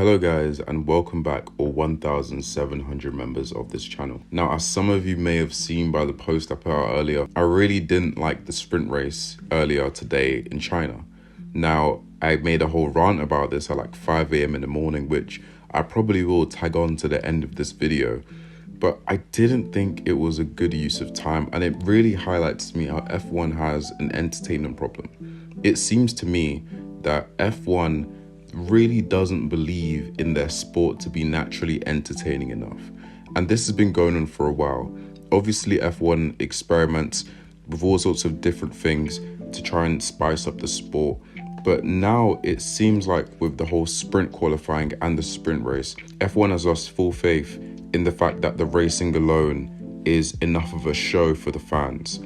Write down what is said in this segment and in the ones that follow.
Hello guys, and welcome back, all 1,700 members of this channel. Now, as some of you may have seen by the post I put out earlier, I really didn't like the sprint race earlier today in China. Now, I made a whole rant about this at like 5 a.m. in the morning, which I probably will tag on to the end of this video. But I didn't think it was a good use of time, and it really highlights to me how F1 has an entertainment problem. It seems to me that F1 really doesn't believe in their sport to be naturally entertaining enough. And this has been going on for a while. Obviously, F1 experiments with all sorts of different things to try and spice up the sport. But now it seems like with the whole sprint qualifying and the sprint race, F1 has lost full faith in the fact that the racing alone is enough of a show for the fans.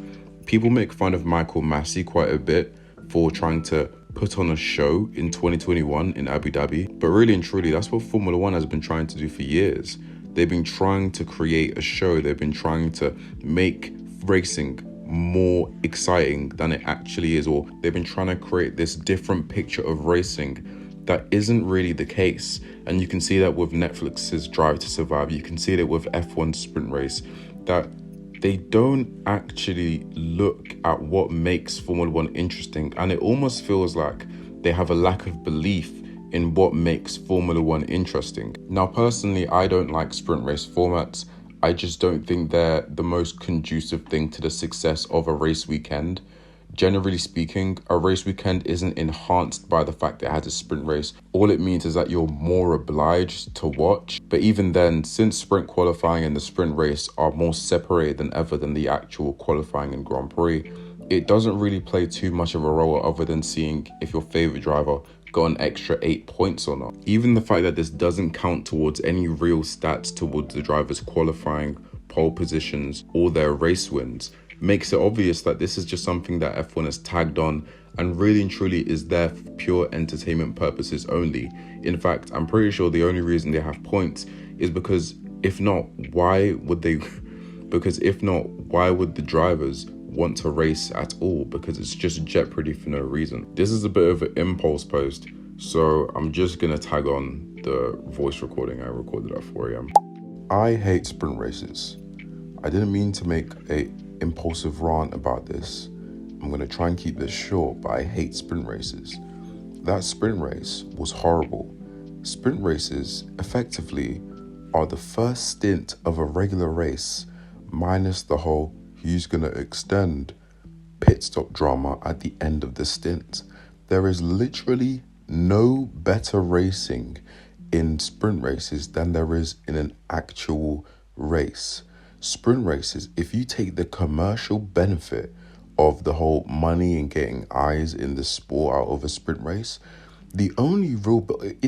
People make fun of Michael Massey quite a bit for trying to put on a show in 2021 in Abu Dhabi, but really and truly, that's what Formula One has been trying to do for years. They've been trying to create a show. They've been trying to make racing more exciting than it actually is, or they've been trying to create this different picture of racing that isn't really the case. And you can see that with Netflix's Drive to Survive. You can see that with F1 Sprint Race, that they don't actually look at what makes Formula One interesting, and it almost feels like they have a lack of belief in what makes Formula One interesting. Now, personally, I don't like sprint race formats. I just don't think they're the most conducive thing to the success of a race weekend. Generally speaking, a race weekend isn't enhanced by the fact that it has a sprint race. All it means is that you're more obliged to watch. But even then, since sprint qualifying and the sprint race are more separated than ever than the actual qualifying and Grand Prix, it doesn't really play too much of a role other than seeing if your favorite driver got an extra 8 points or not. Even the fact that this doesn't count towards any real stats towards the drivers qualifying, pole positions, or their race wins makes it obvious that this is just something that F1 has tagged on and really and truly is there for pure entertainment purposes only. In fact, I'm pretty sure the only reason they have points is because if not, why would the drivers want to race at all? Because it's just jeopardy for no reason. This is a bit of an impulse post, so I'm just gonna tag on the voice recording I recorded at 4 a.m. I hate sprint races. I didn't mean to make a impulsive rant about this. I'm going to try and keep this short, but I hate sprint races. That sprint race was horrible. Sprint races effectively are the first stint of a regular race, minus the whole who's going to extend pit stop drama at the end of the stint. There is literally no better racing in sprint races than there is in an actual race. Sprint races, if you take the commercial benefit of the whole money and getting eyes in the sport out of a sprint race, it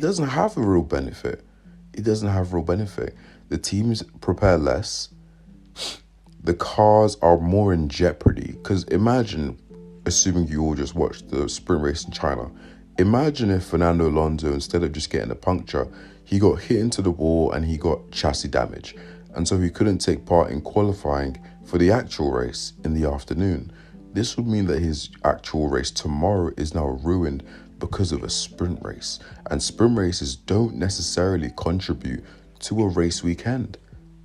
doesn't have a real benefit. It doesn't have real benefit. The teams prepare less. The cars are more in jeopardy. Because imagine, assuming you all just watched the sprint race in China, imagine if Fernando Alonso, instead of just getting a puncture, he got hit into the wall and he got chassis damage. And so he couldn't take part in qualifying for the actual race in the afternoon. This would mean that his actual race tomorrow is now ruined because of a sprint race. And sprint races don't necessarily contribute to a race weekend.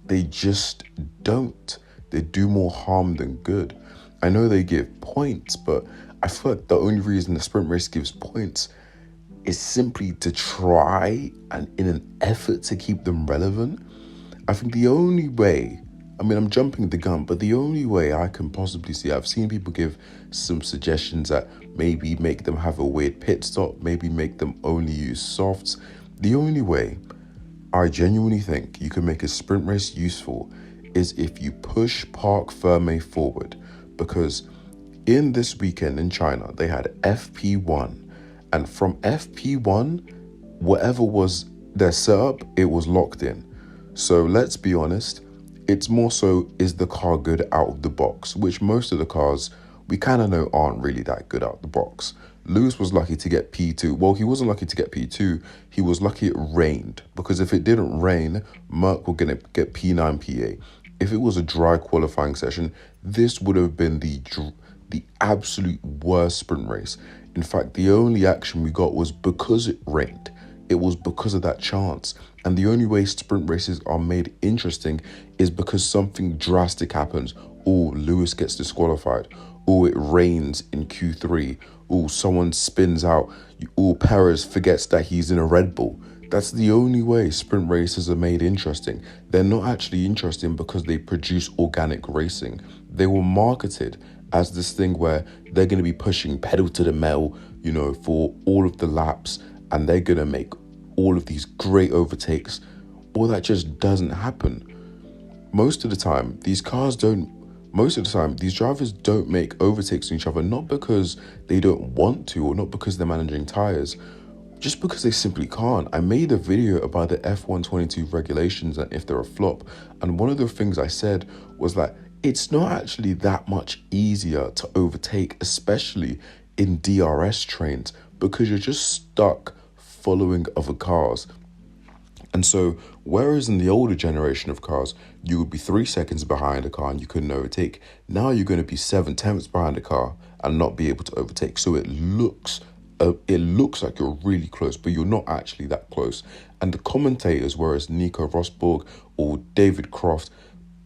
They just don't. They do more harm than good. I know they give points, but I feel like the only reason the sprint race gives points is simply to try and in an effort to keep them relevant. I think the only way, I'm jumping the gun, but the only way I can possibly see, I've seen people give some suggestions that maybe make them have a weird pit stop, maybe make them only use softs. The only way I genuinely think you can make a sprint race useful is if you push Parc Fermé forward, because in this weekend in China, they had FP1, and from FP1, whatever was their setup, it was locked in. So let's be honest, it's more so, is the car good out of the box? Which most of the cars we kind of know aren't really that good out of the box. Lewis was lucky to get P2. Well, he wasn't lucky to get P2. He was lucky it rained, because if it didn't rain, Merc were going to get P9, P8. If it was a dry qualifying session, this would have been the absolute worst sprint race. In fact, the only action we got was because it rained. It was because of that chance. And the only way sprint races are made interesting is because something drastic happens. Oh, Lewis gets disqualified. Oh, it rains in Q3. Oh, someone spins out. Oh, Perez forgets that he's in a Red Bull. That's the only way sprint races are made interesting. They're not actually interesting because they produce organic racing. They were marketed as this thing where they're going to be pushing pedal to the metal, for all of the laps, and they're going to make all of these great overtakes. Well, that just doesn't happen. Most of the time, these drivers don't make overtakes on each other, not because they don't want to or not because they're managing tires, just because they simply can't. I made a video about the F122 regulations and if they're a flop. And one of the things I said was that it's not actually that much easier to overtake, especially in DRS trains, because you're just stuck following other cars. And so, whereas in the older generation of cars, you would be 3 seconds behind a car and you couldn't overtake, now you're going to be 7/10 behind a car and not be able to overtake. So it looks like you're really close, but you're not actually that close. And the commentators, whereas Nico Rosberg or David Croft,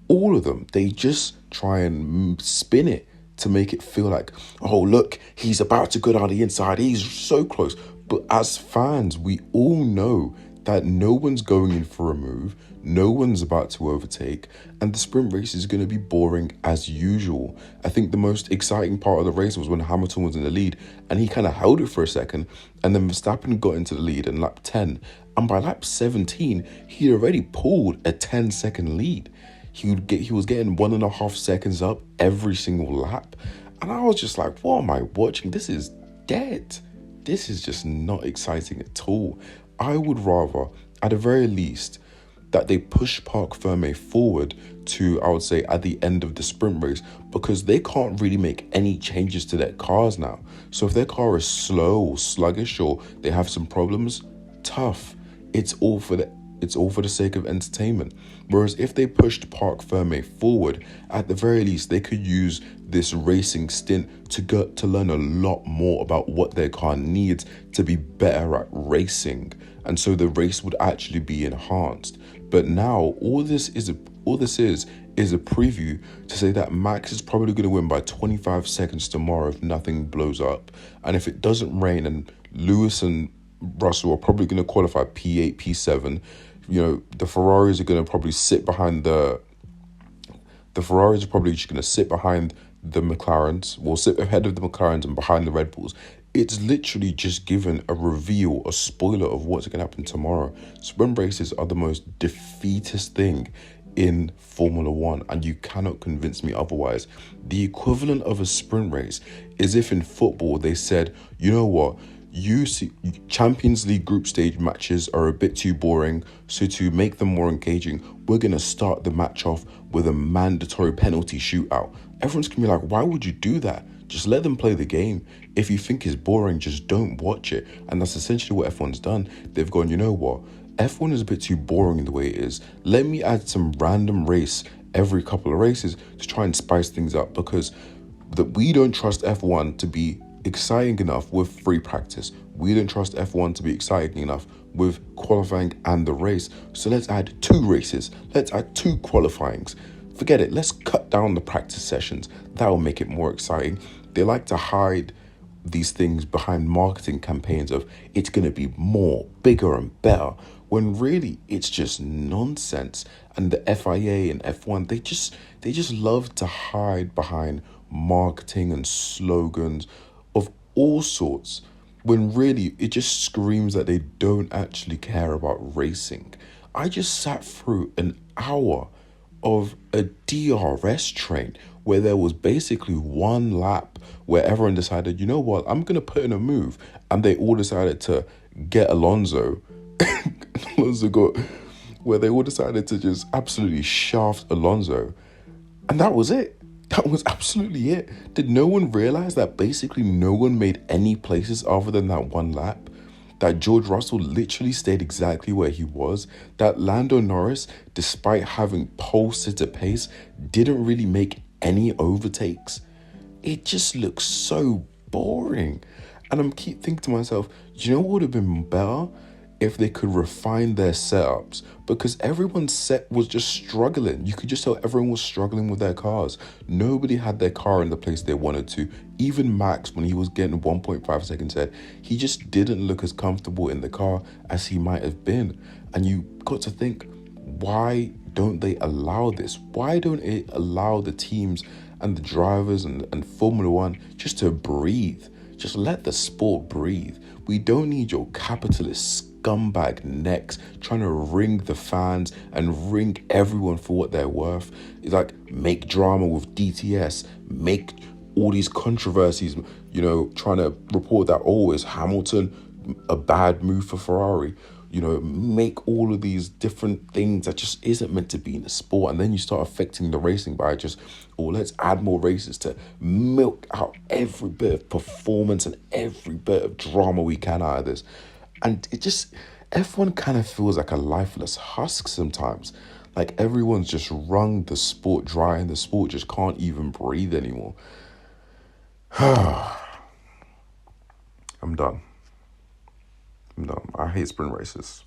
all of them, they just try and spin it to make it feel like, oh, look, he's about to go down the inside. He's so close. But as fans, we all know that no one's going in for a move, no one's about to overtake, and the sprint race is going to be boring as usual. I think the most exciting part of the race was when Hamilton was in the lead, and he kind of held it for a second, and then Verstappen got into the lead in lap 10, and by lap 17, he'd already pulled a 10-second lead. He was getting 1.5 seconds up every single lap, and I was just like, what am I watching? This is dead. This is just not exciting at all. I would rather, at the very least, that they push Parc Fermé forward to, I would say, at the end of the sprint race, because they can't really make any changes to their cars now. So if their car is slow or sluggish or they have some problems, tough. It's all for the sake of entertainment. Whereas if they pushed Parc Fermé forward, at the very least, they could use this racing stint to learn a lot more about what their car needs to be better at racing. And so the race would actually be enhanced. But now all this is a preview to say that Max is probably going to win by 25 seconds tomorrow if nothing blows up. And if it doesn't rain, and Lewis and Russell are probably going to qualify P8, P7. The Ferraris are going to probably sit behind the Ferraris are probably just going to sit behind the McLarens, will sit ahead of the McLarens and behind the Red Bulls. It's literally just given a reveal, a spoiler of what's going to happen tomorrow. Sprint races are the most defeatist thing in Formula One, and you cannot convince me otherwise. The equivalent of a sprint race is if in football they said, you know what, Champions League group stage matches are a bit too boring, so to make them more engaging, we're going to start the match off with a mandatory penalty shootout. Everyone's going to be like, why would you do that? Just let them play the game. If you think it's boring, just don't watch it. And that's essentially what F1's done. They've gone, you know what? F1 is a bit too boring the way it is. Let me add some random race every couple of races to try and spice things up, because we don't trust F1 to be exciting enough with free practice. We don't trust F1 to be exciting enough with qualifying and the race. So let's add 2 races. Let's add 2 qualifyings. Forget it. Let's cut down the practice sessions. That will make it more exciting. They like to hide these things behind marketing campaigns of it's going to be more, bigger and better, when really it's just nonsense. And the FIA and F1, they just love to hide behind marketing and slogans of all sorts, when really it just screams that they don't actually care about racing. I just sat through an hour of a DRS train where there was basically one lap where everyone decided, you know what, I'm going to put in a move. And they all decided to get Alonso. They all decided to just absolutely shaft Alonso. And that was it. That was absolutely it. Did no one realize that basically no one made any places other than that one lap? That George Russell literally stayed exactly where he was? That Lando Norris, despite having pole sitter pace, didn't really make any overtakes? It just looks so boring. And I'm keep thinking to myself, do you know what would have been better? if they could refine their setups, because everyone's set was just struggling. You could just tell everyone was struggling with their cars. Nobody had their car in the place they wanted to. Even Max, when he was getting 1.5 seconds ahead, he just didn't look as comfortable in the car as he might have been. And you got to think, why don't they allow this? Why don't it allow the teams and the drivers and Formula One just to breathe? Just let the sport breathe. We don't need your capitalist scumbag necks trying to ring the fans and ring everyone for what they're worth. It's like, make drama with DTS, make all these controversies, trying to report that, oh, is Hamilton a bad move for Ferrari? Make all of these different things that just isn't meant to be in the sport. And then you start affecting the racing by just, let's add more races to milk out every bit of performance and every bit of drama we can out of this. And F1 kind of feels like a lifeless husk sometimes. Like everyone's just wrung the sport dry and the sport just can't even breathe anymore. I'm done. I hate sprint races.